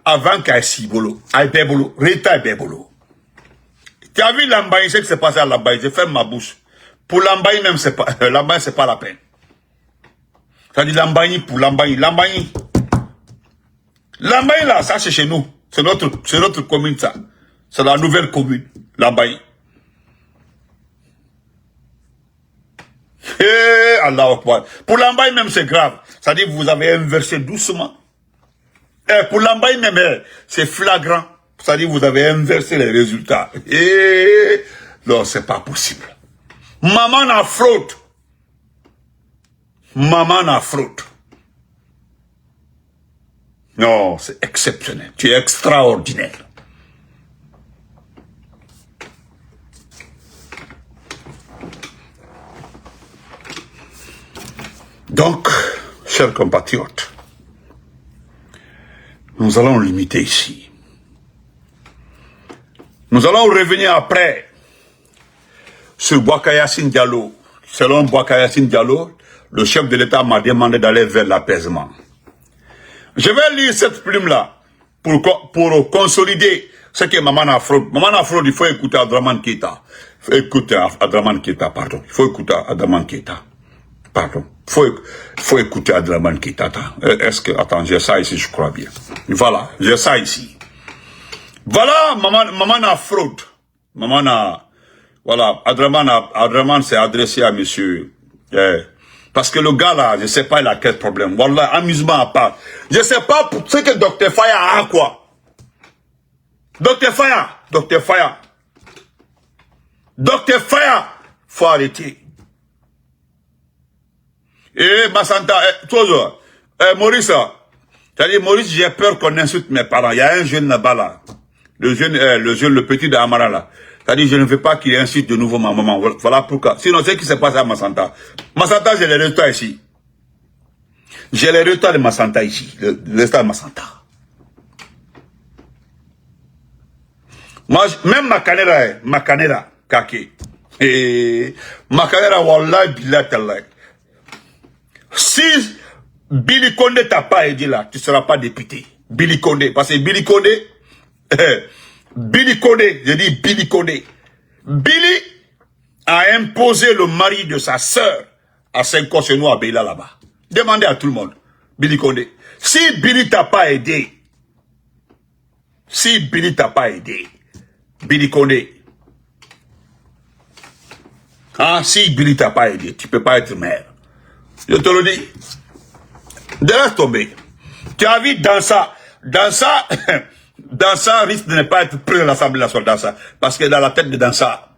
avant qu'à Sibolo, à Bébolo, Rita Bébolo. Tu as vu l'ambaye, ce qui s'est passé à l'ambaye, je ferme ma bouche. Pour l'ambaye même, c'est pas, l'ambaye, c'est pas la peine. Ça dit l'ambaye pour l'ambaye. L'ambaye là, ça c'est chez nous. C'est notre commune, ça. C'est la nouvelle commune, l'ambaye. Eh, Allah Akbar. Pour l'ambaye même, c'est grave. Ça dit vous avez inversé doucement. Eh, pour l'ambaye même, c'est flagrant. Ça dit vous avez inversé les résultats. Eh, non, c'est pas possible. Maman a fraude. Maman a fraude. Non, c'est exceptionnel. Tu es extraordinaire. Donc, chers compatriotes, nous allons limiter ici. Nous allons revenir après sur Bouakayassine Diallo. Selon Bouakayassine Diallo, le chef de l'État m'a demandé d'aller vers l'apaisement. Je vais lire cette plume-là pour consolider ce que Maman a fraude. Maman a fraude, il faut écouter Adraman Keita. Il faut écouter Adraman Keita, pardon. Il faut écouter Adraman Keita. Pardon. Faut écouter Adraman Keita. Est-ce que, attends, j'ai ça ici, je crois bien. Voilà, j'ai ça ici. Voilà, maman a fraude. Maman a, voilà, Adraman s'est adressé à monsieur, parce que le gars là, je sais pas il a quel problème. Voilà, amusement à part. Je sais pas ce que Dr Faya a quoi. Dr Faya, faut arrêter. Et Massanta, toujours, Maurice, c'est-à-dire Maurice, j'ai peur qu'on insulte mes parents. Il y a un jeune là-bas là. Le petit de Amara là. C'est-à-dire, je ne veux pas qu'il insulte de nouveau ma maman. Voilà pourquoi. Sinon, c'est ce qui s'est passé à Massanta. Massanta, j'ai les résultats ici. J'ai les résultats de Massanta ici. Le résultat de Massanta. Moi, même Makanera, Kake. Et Makanera, wallah, billah, tallah. Si Billy Condé t'a pas aidé là, tu ne seras pas député. Billy Condé. Parce que Billy Condé, je dis Billy Condé. Billy a imposé le mari de sa sœur à Saint-Cossenou à Beila là-bas. Demandez à tout le monde. Billy Condé. Si Billy t'a pas aidé, Billy Condé. Ah, si Billy t'a pas aidé, tu peux pas être maire. Je te le dis. Laisse tomber. Tu as vu dans ça risque de ne pas être président de l'Assemblée nationale dans ça. Parce que dans la tête de Dansa,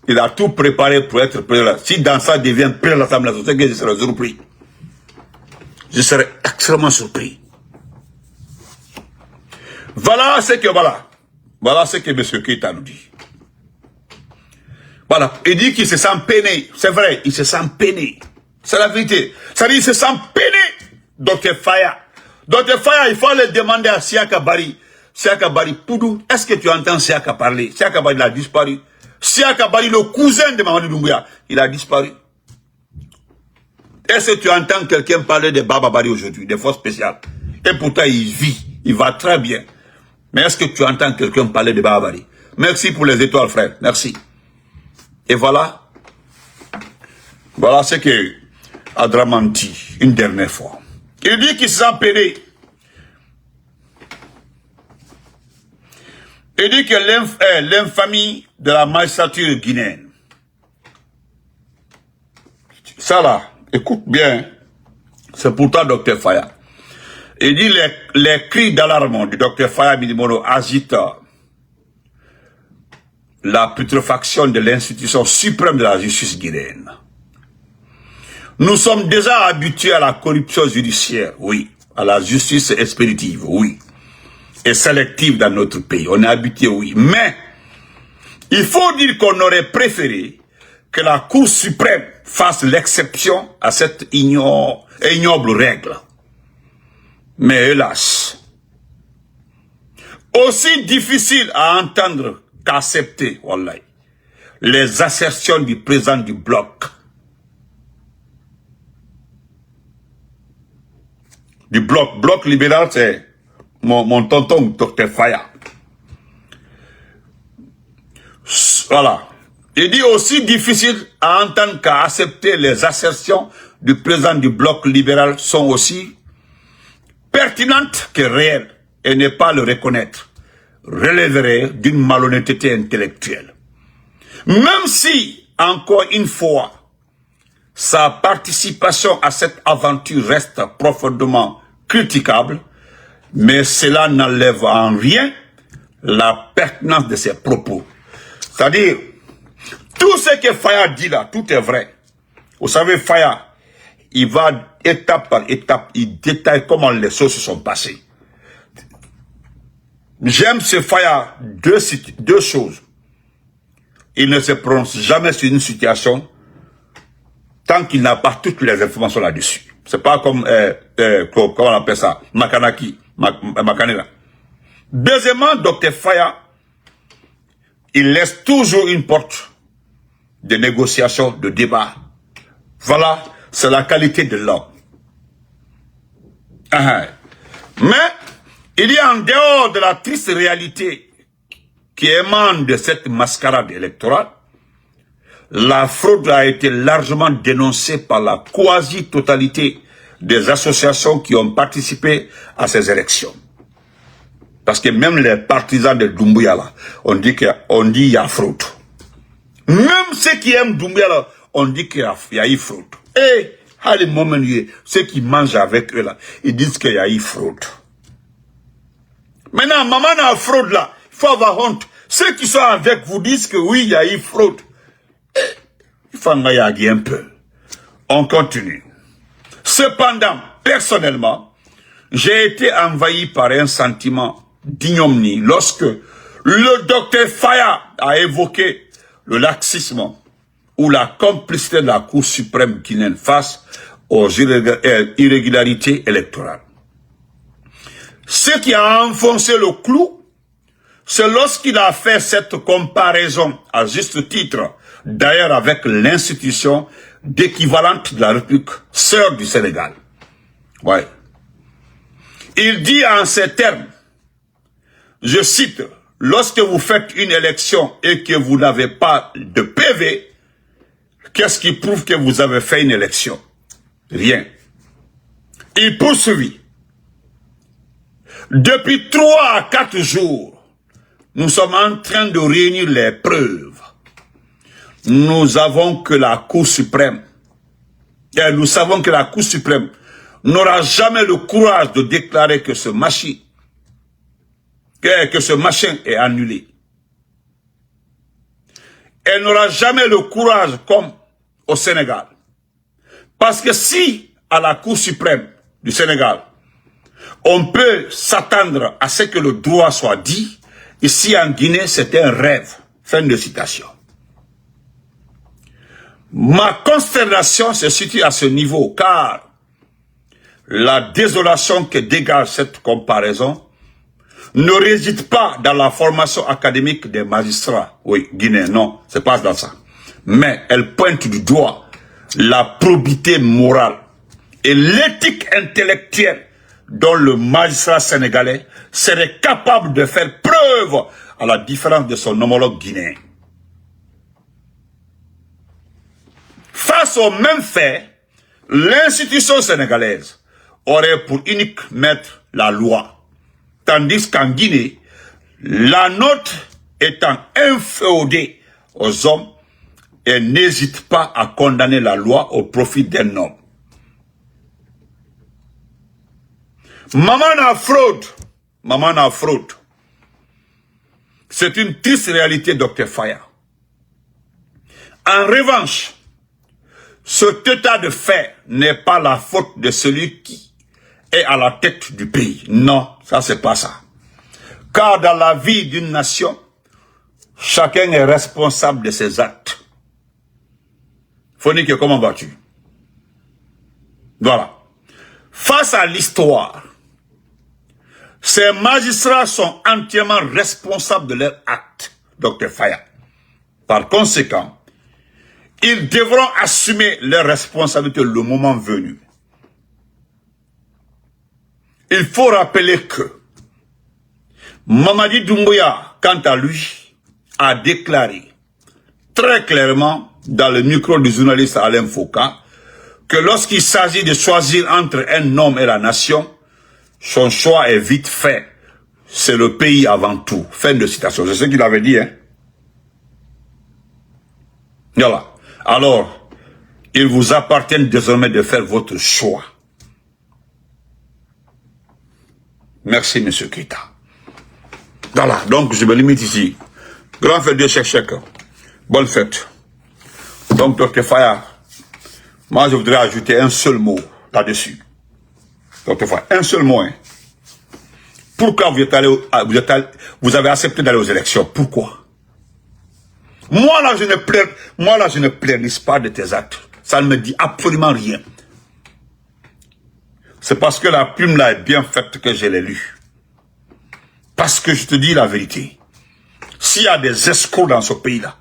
il a tout préparé pour être président. Si Dansa devient président de l'Assemblée nationale, c'est que je serai surpris. Je serai extrêmement surpris. Voilà ce que M. Keita nous dit. Voilà. Il dit qu'il se sent peiné. C'est vrai, il se sent peiné. C'est la vérité. Ça dit, il se sent peiné. Dr Faya, il faut aller demander à Siaka Bari. Siaka Bari Poudou, est-ce que tu entends Siaka parler? Siaka Bari, il a disparu. Siaka Bari, le cousin de Mamadou Doumbouya, il a disparu. Est-ce que tu entends quelqu'un parler de Baba Bari aujourd'hui, des forces spéciales? Et pourtant, il vit, il va très bien. Mais est-ce que tu entends quelqu'un parler de Baba Bari? Merci pour les étoiles, frère. Merci. Et voilà. Voilà ce que Adraman dit une dernière fois. Il dit qu'il s'est pédé. Il dit que l'infamie de la magistrature guinéenne. Ça là, écoute bien, c'est pourtant Dr Faya. Il dit les cris d'alarme du Dr Faya Midimono agitent la putréfaction de l'institution suprême de la justice guinéenne. Nous sommes déjà habitués à la corruption judiciaire, oui, à la justice expéditive, oui, et sélective dans notre pays. On est habitué, oui. Mais, il faut dire qu'on aurait préféré que la Cour suprême fasse l'exception à cette ignoble règle. Mais hélas, aussi difficile à entendre qu'accepter, wallahi, les assertions du président du bloc. Du bloc libéral, c'est mon tonton Dr Faya. Voilà. Il dit aussi difficile à entendre qu'à accepter les assertions du président du bloc libéral sont aussi pertinentes que réelles et ne pas le reconnaître relèverait d'une malhonnêteté intellectuelle. Même si, encore une fois, sa participation à cette aventure reste profondément critiquable, mais cela n'enlève en rien la pertinence de ses propos. C'est-à-dire, tout ce que Faya dit là, tout est vrai. Vous savez, Faya, il va étape par étape, il détaille comment les choses se sont passées. J'aime ce Faya deux choses. Il ne se prononce jamais sur une situation tant qu'il n'a pas toutes les informations là-dessus. C'est pas comme, comment on appelle ça, Makanela. Deuxièmement, Dr Faya, il laisse toujours une porte de négociation, de débat. Voilà, c'est la qualité de l'homme. Mais, il y a en dehors de la triste réalité qui émane de cette mascarade électorale, la fraude a été largement dénoncée par la quasi-totalité des associations qui ont participé à ces élections. Parce que même les partisans de Doumbouya, là, on dit qu'il y a fraude. Même ceux qui aiment Doumbouya, là, on dit qu'il y a eu fraude. Et, à les moments, ceux qui mangent avec eux, là, ils disent qu'il y a eu fraude. Maintenant, maman a fraude, là, il faut avoir honte. Ceux qui sont avec vous disent que oui, il y a eu fraude. Il faut en regarder un peu. On continue. Cependant, personnellement, j'ai été envahi par un sentiment d'ignominie lorsque le docteur Faya a évoqué le laxisme ou la complicité de la Cour suprême guinéenne face aux irrégularités électorales. Ce qui a enfoncé le clou, c'est lorsqu'il a fait cette comparaison, à juste titre, d'ailleurs avec l'institution d'équivalente de la République sœur du Sénégal. Ouais. Il dit en ces termes, je cite, lorsque vous faites une élection et que vous n'avez pas de PV, qu'est-ce qui prouve que vous avez fait une élection? Rien. Il poursuivit. Depuis 3 à 4 jours, nous sommes en train de réunir les preuves. Nous avons que la Cour suprême, et nous savons que la Cour suprême n'aura jamais le courage de déclarer que ce machin est annulé. Elle n'aura jamais le courage comme au Sénégal. Parce que si à la Cour suprême du Sénégal, on peut s'attendre à ce que le droit soit dit, ici en Guinée, c'est un rêve. Fin de citation. Ma consternation se situe à ce niveau, car la désolation que dégage cette comparaison ne réside pas dans la formation académique des magistrats, oui, guinéens, non, c'est pas dans ça. Mais elle pointe du doigt la probité morale et l'éthique intellectuelle dont le magistrat sénégalais serait capable de faire preuve à la différence de son homologue guinéen. Face au même fait, l'institution sénégalaise aurait pour unique maître la loi, tandis qu'en Guinée, la note étant inféodée aux hommes, elle n'hésite pas à condamner la loi au profit d'un homme. Maman a fraude. C'est une triste réalité, Dr Faya. En revanche, cet état de fait n'est pas la faute de celui qui est à la tête du pays. Non, ça c'est pas ça. Car dans la vie d'une nation, chacun est responsable de ses actes. Phonique, comment vas-tu? Voilà. Face à l'histoire, ces magistrats sont entièrement responsables de leurs actes, Dr Faya. Par conséquent, ils devront assumer leurs responsabilités le moment venu. Il faut rappeler que Mamadi Doumbouya, quant à lui, a déclaré très clairement dans le micro du journaliste Alain Foucault que lorsqu'il s'agit de choisir entre un homme et la nation, son choix est vite fait. C'est le pays avant tout. Fin de citation. C'est ce qu'il avait dit, hein. Voilà. Alors, il vous appartient désormais de faire votre choix. Merci, monsieur Keita. Voilà. Donc, je me limite ici. Grand fête de chèque. Bonne fête. Donc, Dr Faya, moi, je voudrais ajouter un seul mot là-dessus. Dr Faya, un seul mot, hein. Pourquoi vous avez accepté d'aller aux élections? Pourquoi? Moi là, je ne plaidise pas de tes actes. Ça ne me dit absolument rien. C'est parce que la plume là est bien faite que je l'ai lue. Parce que je te dis la vérité. S'il y a des escrocs dans ce pays-là,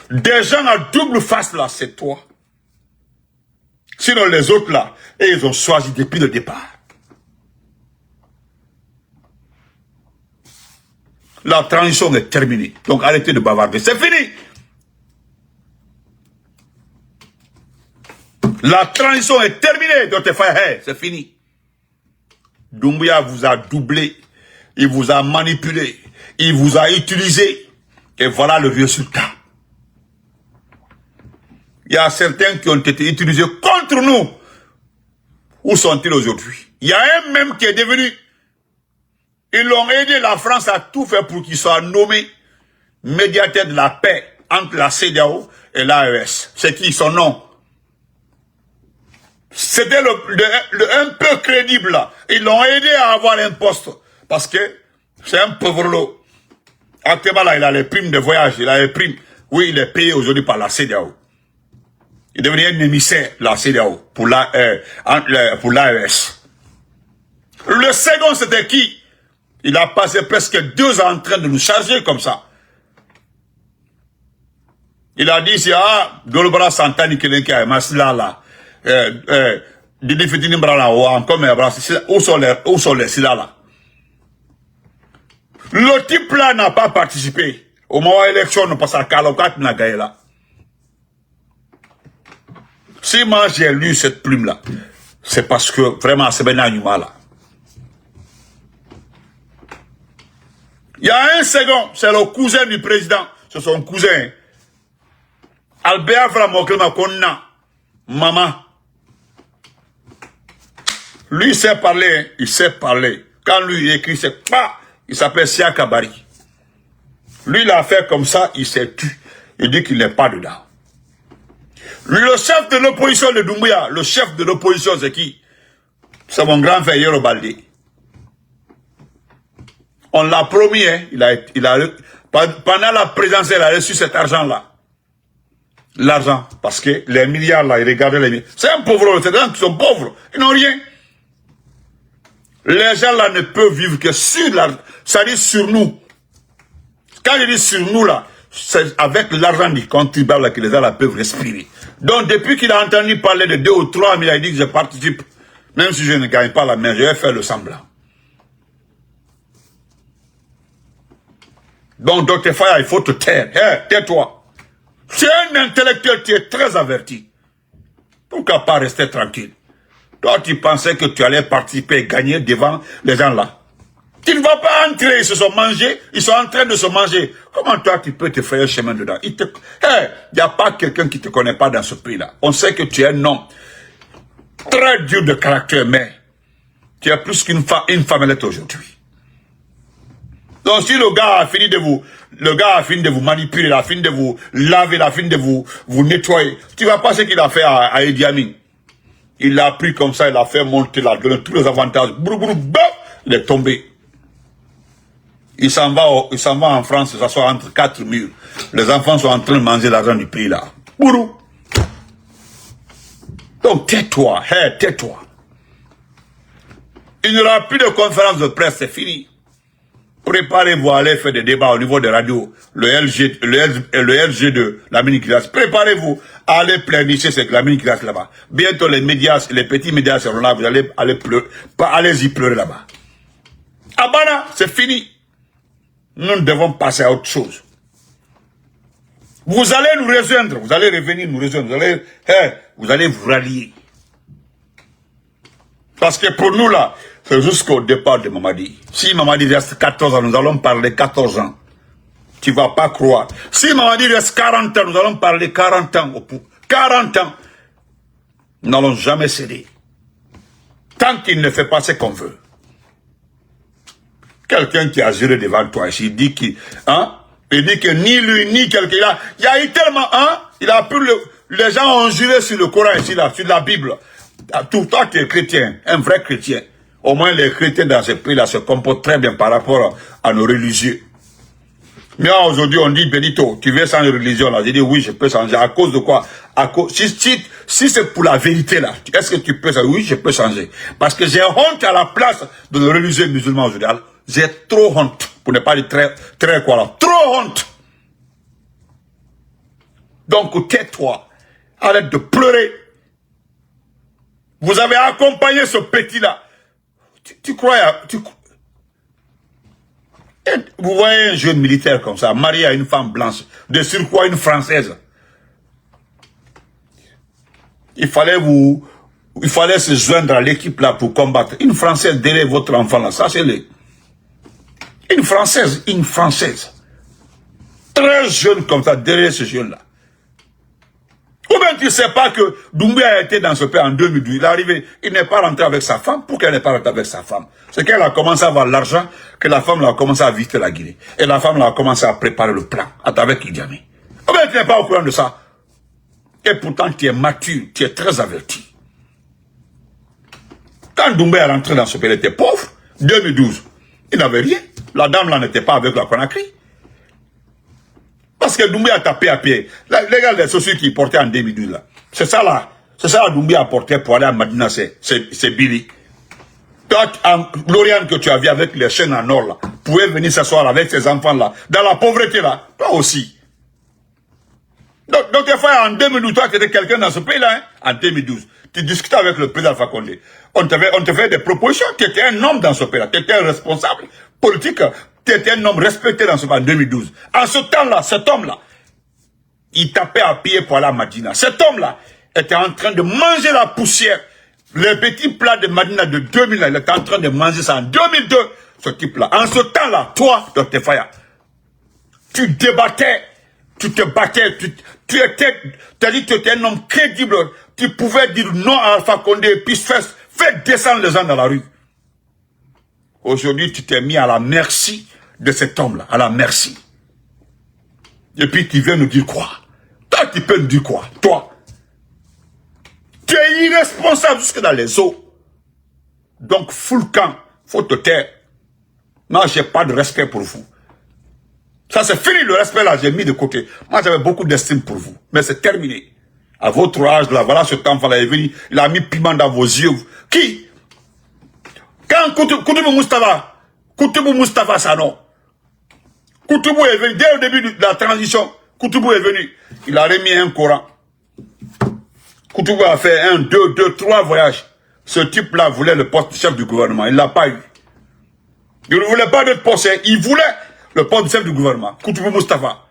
des gens à double face là, c'est toi. Sinon les autres là, et ils ont choisi depuis le départ. La transition est terminée. Donc arrêtez de bavarder. C'est fini. La transition est terminée. Dr Faya, c'est fini. Doumbouya vous a doublé. Il vous a manipulé. Il vous a utilisé. Et voilà le résultat. Il y a certains qui ont été utilisés contre nous. Où sont-ils aujourd'hui? Il y a un même qui est devenu. Ils l'ont aidé, la France a tout fait pour qu'il soit nommé médiateur de la paix entre la CEDEAO et l'AES. C'est qui son nom? C'était un peu crédible là. Ils l'ont aidé à avoir un poste. Parce que c'est un pauvre lot. Actuellement là, il a les primes de voyage, il a les primes. Oui, il est payé aujourd'hui par la CEDEAO. Il est devenu un émissaire de la CEDEAO pour l'AES. Le second, c'était qui? Il a passé presque 2 ans en train de nous charger comme ça. Il a dit, Dolobra Santani Kelenka, Masla là, Didi Fitini Brala, où sont les Sila là? Le type là n'a pas participé. Au moment où l'élection, nous passons à Kalokat Nagaïla. Si moi j'ai lu cette plume là, c'est parce que vraiment c'est bien animal là. Il y a un second, c'est le cousin du président, c'est son cousin. Albert Framoklema Konna, maman. Lui sait parler, il sait parler. Quand lui il écrit, c'est pas, il s'appelle Sia Kabari. Lui il a fait comme ça, il s'est tué. Il dit qu'il n'est pas dedans. Le chef de l'opposition de Doumbouya, le chef de l'opposition c'est qui? C'est mon grand frère Yoro Baldé. On l'a promis, hein, pendant la présidentielle, il a reçu cet argent-là. L'argent, parce que les milliards là, il regardait les milliards. C'est un pauvre, c'est des gens qui sont pauvres, ils n'ont rien. Les gens là ne peuvent vivre que sur ça dit sur nous. Quand je dis sur nous là, c'est avec l'argent du contribuable là que les gens là peuvent respirer. Donc depuis qu'il a entendu parler de 2 ou 3 000, il a dit que je participe. Même si je ne gagne pas la main, je vais faire le semblant. Donc Dr. Faya, il faut te taire. Hey, tais-toi. Tu es un intellectuel, tu es très averti. Pourquoi pas rester tranquille? Toi, tu pensais que tu allais participer et gagner devant les gens là. Tu ne vas pas entrer, ils se sont mangés, ils sont en train de se manger. Comment toi, tu peux te faire un chemin dedans? Il n'y a pas quelqu'un qui ne te connaît pas dans ce pays-là. On sait que tu es un homme très dur de caractère, mais tu es plus qu'une femmelette aujourd'hui. Donc si le gars a fini de vous, manipuler, il a fini de vous laver, il a fini de vous nettoyer, tu vas pas ce qu'il a fait à Idi Amin. Il l'a pris comme ça, il a fait monter, il a donné tous les avantages. Il est tombé. Il s'en va en France, ça soit entre 4 murs. Les enfants sont en train de manger l'argent du pays là. Bourou. Donc tais-toi, tais-toi. Il n'y aura plus de conférence de presse, c'est fini. Préparez-vous à aller faire des débats au niveau des radios, le LG de la mini-classe. Préparez-vous à aller pleurnicher cette la mini-classe là-bas. Bientôt les médias, les petits médias seront là, vous allez pleurer, allez-y pleurer là-bas. Abana, c'est fini. Nous devons passer à autre chose. Vous allez nous rejoindre, vous allez revenir nous rejoindre, vous allez vous rallier. Parce que pour nous là, c'est jusqu'au départ de Mamadi. Si Mamadi reste 14 ans, nous allons parler 14 ans. Tu ne vas pas croire. Si Mamadi reste 40 ans, nous allons parler 40 ans. 40 ans. Nous n'allons jamais céder. Tant qu'il ne fait pas ce qu'on veut. Quelqu'un qui a juré devant toi ici, il dit que ni lui, ni quelqu'un, il y a eu tellement, il a pu les gens ont juré sur le Coran ici, là, sur la Bible. Tout toi qui es chrétien, un vrai chrétien. Au moins les chrétiens dans ce pays-là se comportent très bien par rapport à nos religieux. Mais aujourd'hui on dit, Benito, tu veux changer de religion là? J'ai dit oui, je peux changer. À cause de quoi? Si c'est pour la vérité là, est-ce que tu peux changer? Oui, je peux changer. Parce que j'ai honte à la place de nos religieux musulmans aujourd'hui. J'ai trop honte, pour ne pas dire très quoi là. Trop honte. Donc tais-toi. Arrête de pleurer. Vous avez accompagné ce petit-là. Tu crois... Vous voyez un jeune militaire comme ça, marié à une femme blanche, de surcroît une Française. Il fallait se joindre à l'équipe là pour combattre. Une Française derrière votre enfant là, sachez-le. Une Française. Très jeune comme ça, derrière ce jeune-là. Ou bien tu ne sais pas que Doumbouya a été dans ce pays en 2012. Il est arrivé, il n'est pas rentré avec sa femme. Pourquoi il n'est pas rentré avec sa femme? C'est qu'elle a commencé à avoir l'argent, que la femme a commencé à visiter la Guinée. Et la femme a commencé à préparer le plan avec Idi Amin. Ou bien tu n'es pas au courant de ça. Et pourtant tu es mature, tu es très averti. Quand Doumbouya est rentré dans ce pays, il était pauvre. 2012, il n'avait rien. La dame là n'était pas avec la Conakry. Parce que Doumbouya a tapé à pied. Les gars, les sociaux qui portaient en 2012 là. C'est ça là. C'est ça Doumbouya a porté pour aller à Madina, c'est Billy. Toi, Lauriane que tu as vu avec les chaînes en or là, pouvait venir s'asseoir avec ses enfants là, dans la pauvreté là. Toi aussi. Donc, des fois, en 2012, toi, tu étais quelqu'un dans ce pays là, en 2012. Tu discutais avec le président Alpha Condé. On te fait des propositions. Tu étais un homme dans ce pays là. Tu étais un responsable politique. Tu étais un homme respecté dans ce pays en 2012. En ce temps-là, cet homme-là, il tapait à pied pour aller à Madina. Cet homme-là était en train de manger la poussière. Les petits plats de Madina de 2000, il était en train de manger ça en 2002, ce type-là. En ce temps-là, toi, Dr. Faya, tu débattais, tu te battais, tu étais un homme crédible. Tu pouvais dire non à Alpha Condé, puis faire descendre les gens dans la rue. Aujourd'hui, tu t'es mis à la merci de cet homme-là, à la merci. Et puis tu viens nous dire quoi? Toi, tu peux nous dire quoi? Toi, tu es irresponsable jusque dans les eaux. Donc, full camp, faut te taire. Non, j'ai pas de respect pour vous. Ça, c'est fini, le respect là, j'ai mis de côté. Moi, j'avais beaucoup d'estime pour vous. Mais c'est terminé. À votre âge, là, voilà, cet enfant-là est venu, il a mis piment dans vos yeux. Qui? Quand Quand Koutouboua Moustapha Sano, Koutouboua est venu, dès le début de la transition, Koutouboua est venu, il a remis un Coran. Koutouboua a fait 1, 2, 3 voyages. Ce type-là voulait le poste de chef du gouvernement, il ne l'a pas eu. Il ne voulait pas d'être poste, il voulait le poste de chef du gouvernement, Koutouboua Moustapha.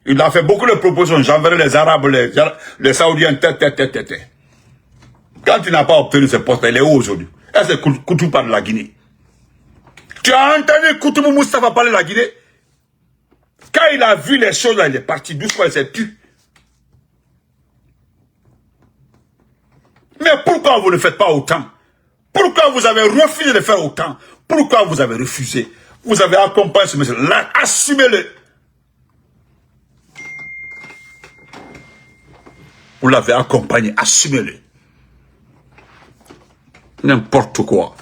Il a fait beaucoup de propositions, j'enverrai les Arabes, les Saoudiens, Quand il n'a pas obtenu ce poste, il est où aujourd'hui? Est-ce que Koutouboua parle de la Guinée? Tu as entendu Koutouboua Moustapha parler de la Guinée? Quand il a vu les choses, là, il est parti doucement, il s'est tué. Mais pourquoi vous ne faites pas autant? Pourquoi vous avez refusé de faire autant? Pourquoi vous avez refusé? Vous avez accompagné ce monsieur-là, assumez-le. Vous l'avez accompagné, assumez-le. N'importe quoi.